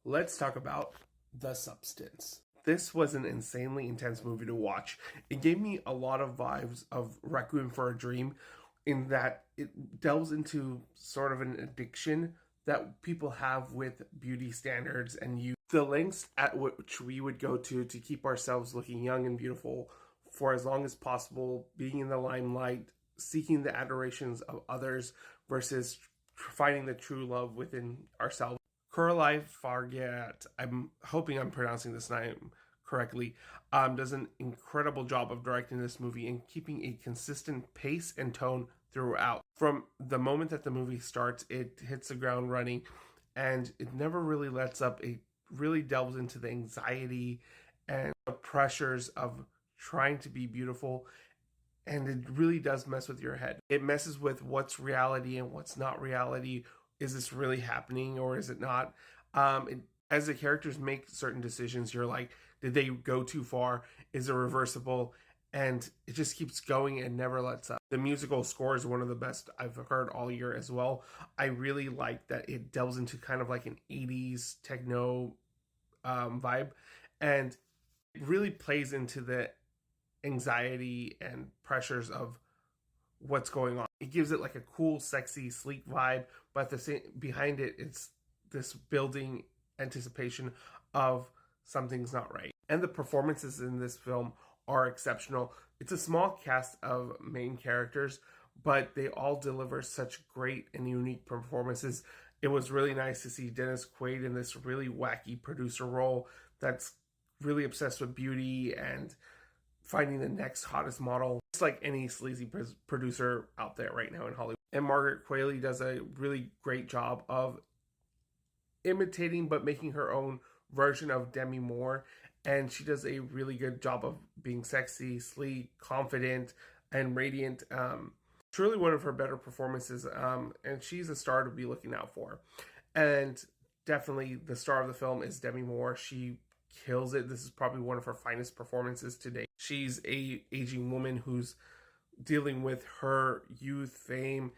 Let's talk about The Substance. This was an insanely intense movie to watch. It gave me a lot of vibes of Requiem for a Dream in that it delves into sort of an addiction that people have with beauty standards and you the lengths at which we would go to keep ourselves looking young and beautiful for as long as possible, being in the limelight, seeking the adorations of others versus finding the true love within ourselves. Kuralai Fargat, I'm hoping I'm pronouncing this name correctly, does an incredible job of directing this movie and keeping a consistent pace and tone throughout. From the moment that the movie starts, it hits the ground running and it never really lets up. It really delves into the anxiety and the pressures of trying to be beautiful, and it really does mess with your head. It messes with what's reality and what's not reality. Is this really happening or is it not? As the characters make certain decisions, you're like, did they go too far? Is it reversible? And it just keeps going and never lets up. The musical score is one of the best I've heard all year as well. I really like that it delves into kind of like an 80s techno vibe, and it really plays into the anxiety and pressures of what's going on. It gives it like a cool, sexy, sleek vibe, but the same behind it, it's this building anticipation of something's not right. And the performances in this film are exceptional. It's a small cast of main characters, but they all deliver such great and unique performances. It was really nice to see Dennis Quaid in this really wacky producer role that's really obsessed with beauty and finding the next hottest model, just like any sleazy producer out there right now in Hollywood. And Margaret Qualley does a really great job of imitating but making her own version of Demi Moore. And she does a really good job of being sexy, sleek, confident, and radiant. Truly one of her better performances. And she's a star to be looking out for. And definitely the star of the film is Demi Moore. She kills it. This is probably one of her finest performances today. She's a aging woman who's dealing with her youth, fame,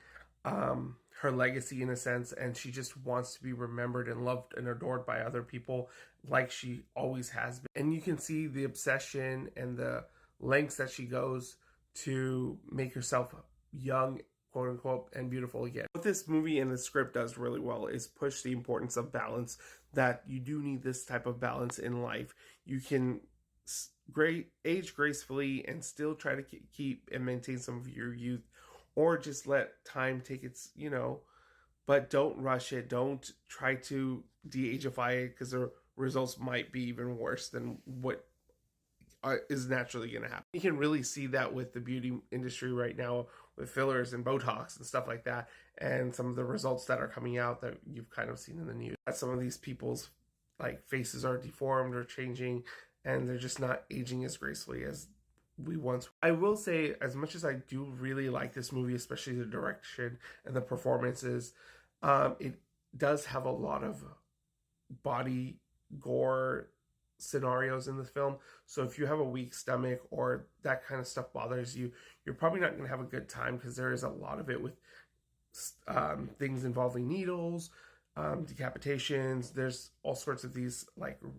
her legacy in a sense, and she just wants to be remembered and loved and adored by other people like she always has been. And you can see the obsession and the lengths that she goes to make herself young, quote unquote, and beautiful again. What this movie and the script does really well is push the importance of balance, that you do need this type of balance in life. You can age gracefully and still try to keep and maintain some of your youth, or just let time take its, but don't rush it. Don't try to de-ageify it, because the results might be even worse than what is naturally going to happen. You can really see that with the beauty industry right now, with fillers and Botox and stuff like that, and some of the results that are coming out that you've kind of seen in the news. That some of these people's faces are deformed or changing, and they're just not aging as gracefully as we once. I will say, as much as I do really like this movie, especially the direction and the performances, it does have a lot of body gore scenarios in the film. So if you have a weak stomach or that kind of stuff bothers you, you're probably not going to have a good time, because there is a lot of it with things involving needles, decapitations. There's all sorts of these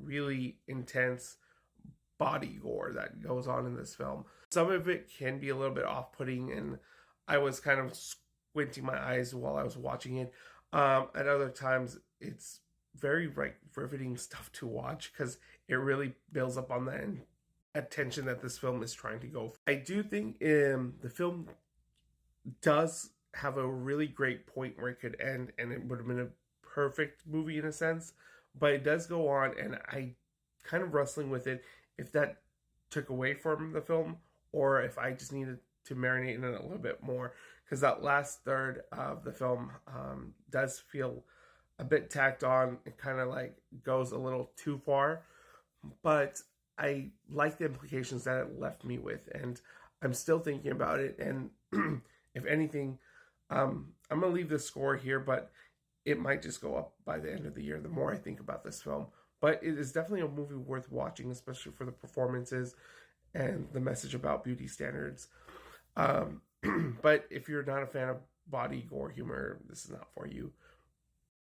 really intense body gore that goes on in this film. Some of it can be a little bit off-putting, and I was kind of squinting my eyes while I was watching it. At other times, it's very riveting stuff to watch, because it really builds up on the attention that this film is trying to go for. I do think the film does have a really great point where it could end, and it would have been a perfect movie in a sense, but it does go on, and I kind of wrestling with it if that took away from the film, or if I just needed to marinate in it a little bit more, because that last third of the film does feel a bit tacked on. It kind of goes a little too far, but I like the implications that it left me with, and I'm still thinking about it. And if anything, I'm gonna leave the score here, but it might just go up by the end of the year the more I think about this film. But it is definitely a movie worth watching, especially for the performances and the message about beauty standards. But if you're not a fan of body gore humor, this is not for you.